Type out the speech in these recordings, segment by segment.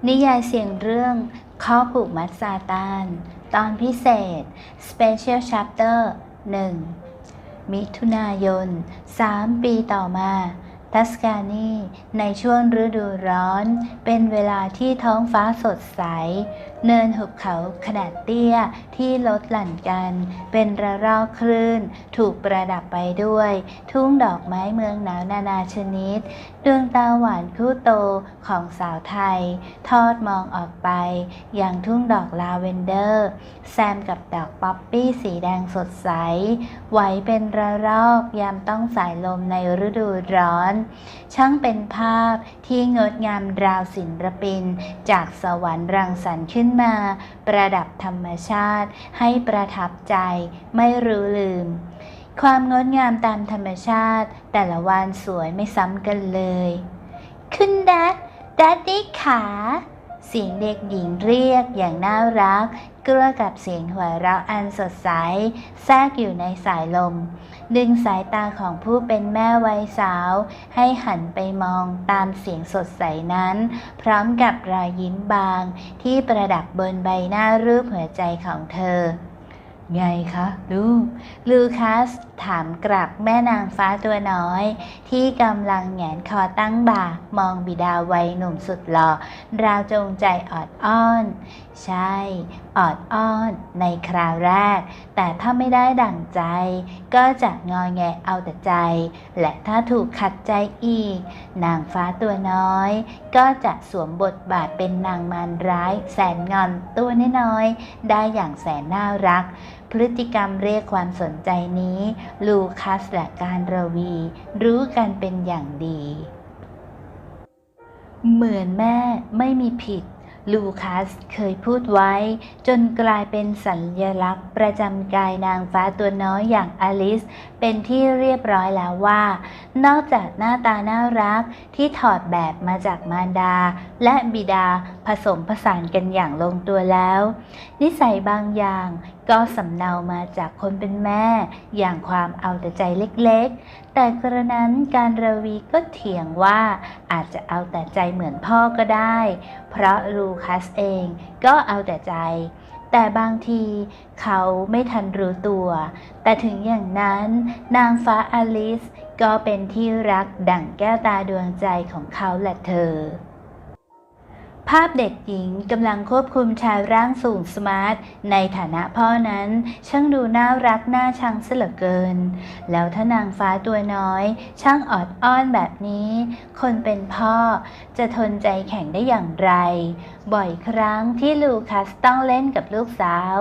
นิยายเสียงเรื่องข้อผูกมัดซาตานตอนพิเศษ Special Chapter 1 มิถุนายน 3 ปีต่อมาทัสกานีในช่วงฤดูร้อนเป็นเวลาที่ท้องฟ้าสดใสเนินหุบเขาขนาดเตี้ยที่ลดหลั่นกันเป็นระลอกคลื่นถูกประดับไปด้วยทุ่งดอกไม้เมืองหนาวนานาชนิดดวงตาหวานคู่โตของสาวไทยทอดมองออกไปยังทุ่งดอกลาเวนเดอร์แซมกับดอกป๊อปปี้สีแดงสดใสไหวเป็นระลอกยามต้องสายลมในฤดูร้อนช่างเป็นภาพที่งดงามราวศิลปินจากสวรรค์รังสรรค์ขึ้นมาประดับธรรมชาติให้ประทับใจไม่รู้ลืมความงดงามตามธรรมชาติแต่ละวันสวยไม่ซ้ำกันเลยคุณดัดดี้ขาเสียงเด็กหญิงเรียกอย่างน่ารักกลัวกับเสียงหัวเราะอันสดใสแทรกอยู่ในสายลมดึงสายตาของผู้เป็นแม่วัยสาวให้หันไปมองตามเสียงสดใสนั้นพร้อมกับรอยยิ้มบางที่ประดับบนใบหน้ารูปหัวใจของเธอไงคะลูคัสถามกลับแม่นางฟ้าตัวน้อยที่กำลังแหงนคอตั้งบ่ามองบิดาวัยหนุ่มสุดหล่อราวจงใจออดอ้อนใช่ออดอ้อนในคราวแรกแต่ถ้าไม่ได้ดั่งใจก็จะงอแงเอาแต่ใจและถ้าถูกขัดใจอีกนางฟ้าตัวน้อยก็จะสวมบทบาทเป็นนางมารร้ายแสนงอนตัวน้อยๆได้อย่างแสนน่ารักพฤติกรรมเรียกความสนใจนี้ลูคัสและการรวีรู้กันเป็นอย่างดีเหมือนแม่ไม่มีผิดลูคัสเคยพูดไว้จนกลายเป็นสัญลักษณ์ประจำกายนางฟ้าตัวน้อยอย่างอลิซเป็นที่เรียบร้อยแล้วว่านอกจากหน้าตาน่ารักที่ถอดแบบมาจากมารดาและบิดาผสมผสานกันอย่างลงตัวแล้วนิสัยบางอย่างก็สำเนามาจากคนเป็นแม่อย่างความเอาแต่ใจเล็กๆแต่กระนั้นการรวีก็เถียงว่าอาจจะเอาแต่ใจเหมือนพ่อก็ได้เพราะลูคัสเองก็เอาแต่ใจแต่บางทีเขาไม่ทันรู้ตัวแต่ถึงอย่างนั้นนางฟ้าอลิซก็เป็นที่รักดั่งแก้วตาดวงใจของเขาและเธอภาพเด็กหญิงกำลังควบคุมชายร่างสูงสมาร์ทในฐานะพ่อนั้นช่างดูน่ารักน่าชังเสียเหลือเกินแล้วถ้านางฟ้าตัวน้อยช่างออดอ้อนแบบนี้คนเป็นพ่อจะทนใจแข็งได้อย่างไรบ่อยครั้งที่ลูคัสต้องเล่นกับลูกสาว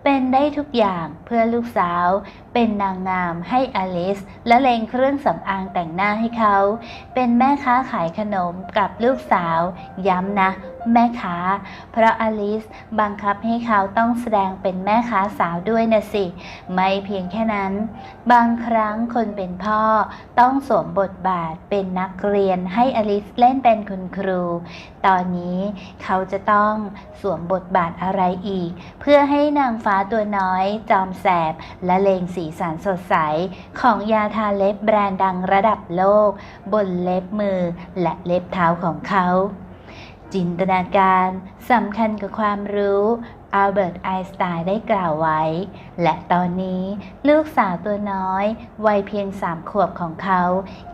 เป็นได้ทุกอย่างเพื่อลูกสาวเป็นนางงามให้อลิซและเลงเครื่องสำอางแต่งหน้าให้เขาเป็นแม่ค้าขายขนมกับลูกสาวย้ำนะแม่ค้าเพราะอลิซบังคับให้เขาต้องแสดงเป็นแม่ค้าสาวด้วยนะสิไม่เพียงแค่นั้นบางครั้งคนเป็นพ่อต้องสวมบทบาทเป็นนักเรียนให้อลิซเล่นเป็นคุณครูตอนนี้เขาจะต้องสวมบทบาทอะไรอีกเพื่อให้นางฟ้าตัวน้อยจอมแสบและเลงสีสันสดใสของยาทาเล็บแบรนด์ดังระดับโลกบนเล็บมือและเล็บเท้าของเขาจินตนาการสำคัญกับความรู้อัลเบิร์ตไอน์สไตน์ได้กล่าวไว้และตอนนี้ลูกสาวตัวน้อยวัยเพียง3 ขวบของเขา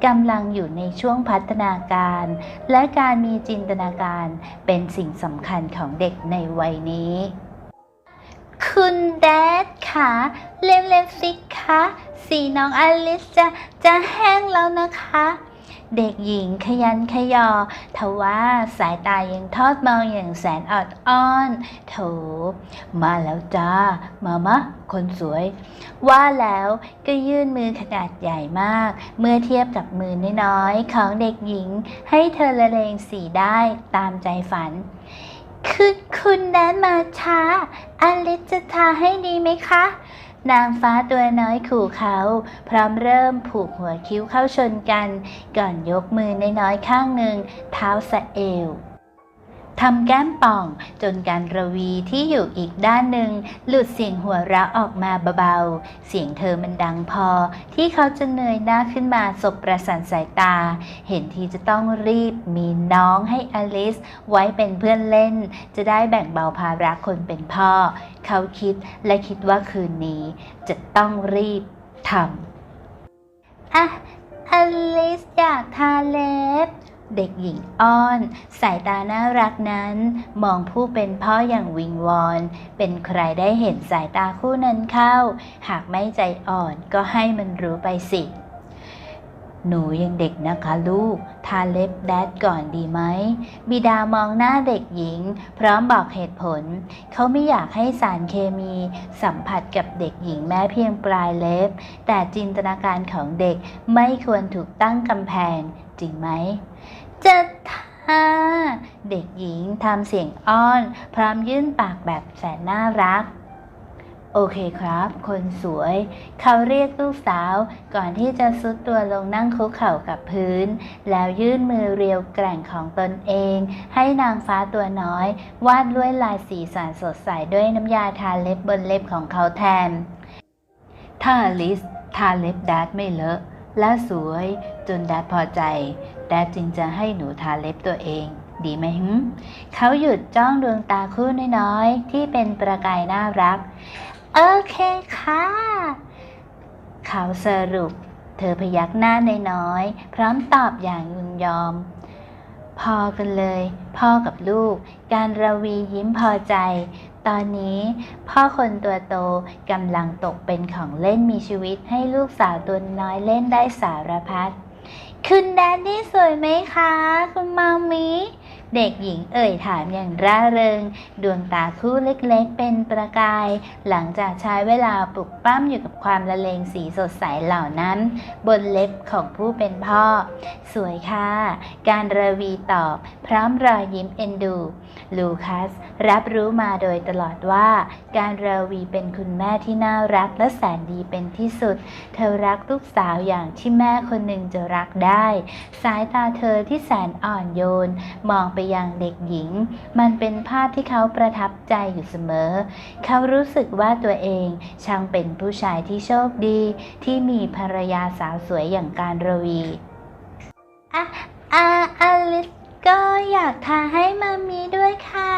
กำลังอยู่ในช่วงพัฒนาการและการมีจินตนาการเป็นสิ่งสำคัญของเด็กในวัยนี้คุณแดดคะเล่นๆสิคะสีน้องอลิซจะแห้งแล้วนะคะเด็กหญิงขยันขยอทว่าสายตายังทอดมองอย่างแสนออดอ้อนโถมาแล้วจ้ามามะคนสวยว่าแล้วก็ยื่นมือขนาดใหญ่มากเมื่อเทียบกับมือน้อยๆของเด็กหญิงให้เธอละเลงสีได้ตามใจฝันคุณนั้นมาช้าอลิซจะทาให้ดีไหมคะนางฟ้าตัวน้อยขู่เขาพร้อมเริ่มผูกหัวคิ้วเข้าชนกันก่อนยกมือน้อยๆข้างหนึ่งเท้าสะเอว ทำแก้มป่องจนการระวีที่อยู่อีกด้านหนึ่งหลุดเสียงหัวเราะออกมาเบาๆเสียงเธอมันดังพอที่เขาจะเงยหน้าขึ้นมาสบประสานสายตาเห็นที่จะต้องรีบมีน้องให้อลิซไว้เป็นเพื่อนเล่นจะได้แบ่งเบาภาระคนเป็นพ่อเขาคิดและคิดว่าคืนนี้จะต้องรีบทำอลิซอยากทาเล็บเด็กหญิงอ้อนสายตาน่ารักนั้นมองผู้เป็นพ่ออย่างวิงวอนเป็นใครได้เห็นสายตาคู่นั้นเข้าหากไม่ใจอ่อนก็ให้มันรู้ไปสิหนูยังเด็กนะคะลูกทาเล็บแดดก่อนดีไหมบิดามองหน้าเด็กหญิงพร้อมบอกเหตุผลเขาไม่อยากให้สารเคมีสัมผัสกับเด็กหญิงแม้เพียงปลายเล็บแต่จินตนาการของเด็กไม่ควรถูกตั้งกำแพงจริงไหมจะทาเด็กหญิงทำเสียงอ้อนพร้อมยื่นปากแบบแสนน่ารักโอเคครับคนสวยเขาเรียกลูกสาวก่อนที่จะซุดตัวลงนั่งคุกเข่ากับพื้นแล้วยื่นมือเรียวแกร่งของตนเองให้นางฟ้าตัวน้อยวาดลวดลายสีสันสดใสด้วยน้ำยาทาเล็บบนเล็บของเขาแทนถ้าลิสทาเล็บแดดไม่เลอะและสวยจนแดดพอใจแดดจึงจะให้หนูทาเล็บตัวเองดีไหมเขาหยุดจ้องดวงตาคู่น้อยๆที่เป็นประกายน่ารักโอเคค่ะเขาสรุปเธอพยักหน้าน้อยๆพร้อมตอบอย่างยินยอมพอกันเลยพ่อกับลูกการระวียิ้มพอใจตอนนี้พ่อคนตัวโตกำลังตกเป็นของเล่นมีชีวิตให้ลูกสาวตัวน้อยเล่นได้สารพัดคุณแดนนี่สวยไหมคะคุณมามิเด็กหญิงเอ่ยถามอย่างร่าเริงดวงตาคู่เล็กๆเป็นประกายหลังจากใช้เวลาปลุกปั้มอยู่กับความละเลงสีสดใสเหล่านั้นบนเล็บของผู้เป็นพ่อสวยค่ะการระวีตอบพร้อมรอยยิ้มเอ็นดูลูคัสรับรู้มาโดยตลอดว่าการระวีเป็นคุณแม่ที่น่ารักและแสนดีเป็นที่สุดเธอรักลูกสาวอย่างที่แม่คนหนึ่งจะรักได้สายตาเธอที่แสนอ่อนโยนมองไปยังเด็กหญิงมันเป็นภาพที่เขาประทับใจอยู่เสมอเขารู้สึกว่าตัวเองช่างเป็นผู้ชายที่โชคดีที่มีภรรยาสาวสวยอย่างการระวีอลิซก็อยากทาให้มามีด้วยค่ะ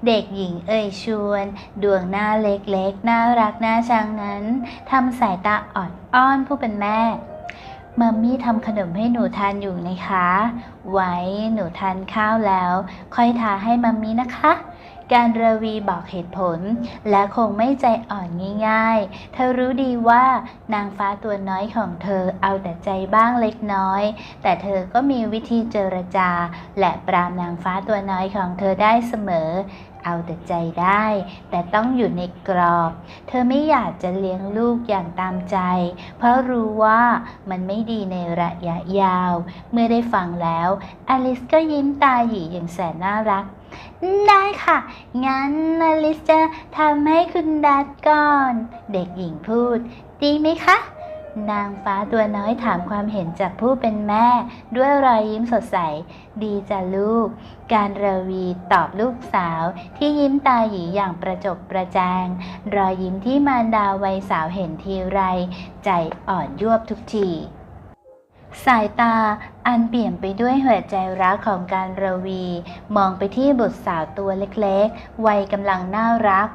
เด็กหญิงเอ่ยชวนดวงหน้าเล็กๆน่ารักน่าชังนั้นทำสายตาออดอ้อนผู้เป็นแม่มัมมี่ทำขนมให้หนูทานอยู่นะคะไว้หนูทานข้าวแล้วค่อยทาให้มัมมี่นะคะการระวีบอกเหตุผลและคงไม่ใจอ่อนง่ายๆเธอรู้ดีว่านางฟ้าตัวน้อยของเธอเอาแต่ใจบ้างเล็กน้อยแต่เธอก็มีวิธีเจรจาและปรามนางฟ้าตัวน้อยของเธอได้เสมอเอาแต่ใจได้แต่ต้องอยู่ในกรอบเธอไม่อยากจะเลี้ยงลูกอย่างตามใจเพราะรู้ว่ามันไม่ดีในระยะยาวเมื่อได้ฟังแล้วอลิซก็ยิ้มตาหยีอย่างแสนน่ารักได้ค่ะงั้นอลิซจะทำให้คุณดัดก่อนเด็กหญิงพูดดีไหมคะนางฟ้าตัวน้อยถามความเห็นจากผู้เป็นแม่ด้วยรอยยิ้มสดใสดีจ้ะลูกการระวีตอบลูกสาวที่ยิ้มตาหยีอย่างประจบประแจงรอยยิ้มที่มารดาวัยสาวเห็นทีไรใจอ่อนยวบทุกทีสายตาอันเปี่ยมไปด้วยหัวใจรักของการระวีมองไปที่บุตรสาวตัวเล็กๆวัยกำลังน่ารัก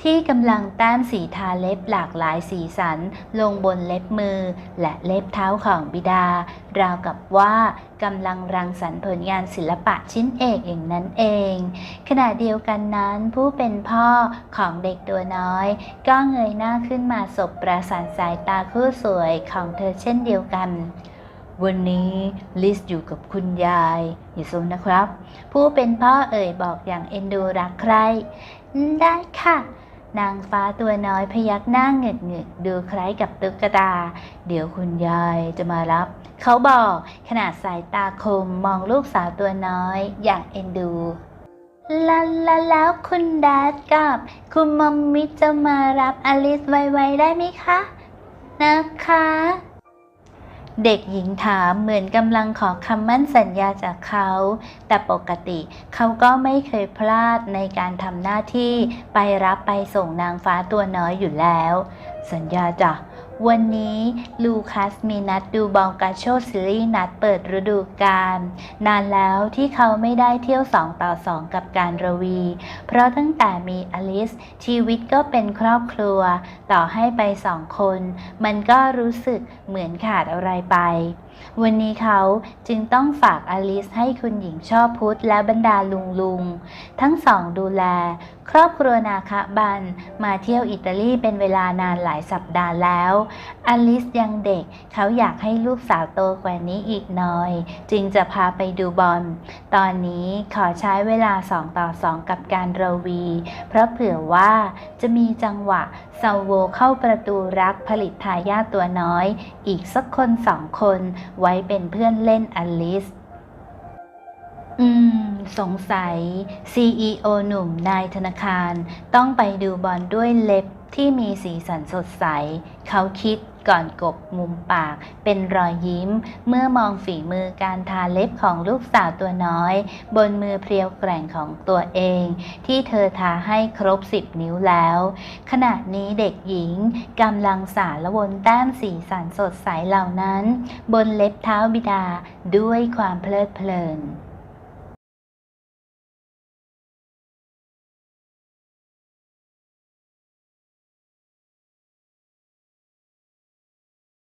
ที่กำลังแต้มสีทาเล็บหลากหลายสีสันลงบนเล็บมือและเล็บเท้าของบิดาราวกับว่ากำลังรังสรรค์ผลงานศิลปะชิ้นเอกอย่างนั้นเองขณะเดียวกันนั้นผู้เป็นพ่อของเด็กตัวน้อยก็เงยหน้าขึ้นมาสบประสานสายตาคู่สวยของเธอเช่นเดียวกันวันนี้ลิซอยู่กับคุณยายอย่าสนนะครับผู้เป็นพ่อเอ่ยบอกอย่างเอ็นดูรักใคร่ได้ค่ะนางฟ้าตัวน้อยพยักหน้าหงึกๆดูคล้ายกับตุ๊กตาเดี๋ยวคุณยายจะมารับเขาบอกขณะสายตาคมมองลูกสาวตัวน้อยอย่างเอ็นดูแล้วคุณแดดกับคุณมัมมี่จะมารับอลิซไวๆได้ไหมคะนะคะ เด็กหญิงถามเหมือนกำลังขอคำมั่นสัญญาจากเขา แต่ปกติเขาก็ไม่เคยพลาดในการทำหน้าที่ไปรับไปส่งนางฟ้าตัวน้อยอยู่แล้ว สัญญาจ้ะวันนี้ลูคัสมีนัดดูบอลกาโชซีรีส์นัดเปิดฤดูกาลนานแล้วที่เขาไม่ได้เที่ยว2-2กับการรวีเพราะตั้งแต่มีอลิสชีวิตก็เป็นครอบครัวต่อให้ไป2 คนมันก็รู้สึกเหมือนขาดอะไรไปวันนี้เขาจึงต้องฝากอลิสให้คุณหญิงชอบพุทธและบรรดาลุงทั้งสองดูแลครอบครัวนาคบันมาเที่ยวอิตาลีเป็นเวลานานหลายสัปดาห์แล้วอลิสยังเด็กเขาอยากให้ลูกสาวโตกว่านี้อีกหน่อยจึงจะพาไปดูบอลตอนนี้ขอใช้เวลา2-2กับการรวีเพราะเผื่อว่าจะมีจังหวะซาโวเข้าประตูรักผลิตทายาทตัวน้อยอีกสักคน2 คนไว้เป็นเพื่อนเล่นอลิสสงสัย CEO หนุ่มนายธนาคารต้องไปดูบอลด้วยเล็บที่มีสีสันสดใสเขาคิดก่อนกบมุมปากเป็นรอยยิ้มเมื่อมองฝีมือการทาเล็บของลูกสาวตัวน้อยบนมือเพรียวแกร่งของตัวเองที่เธอทาให้ครบ10 นิ้วแล้วขณะนี้เด็กหญิงกำลังสารวนแต้มสีสันสดใสเหล่านั้นบนเล็บเท้าบิดาด้วยความเพลิดเพลิน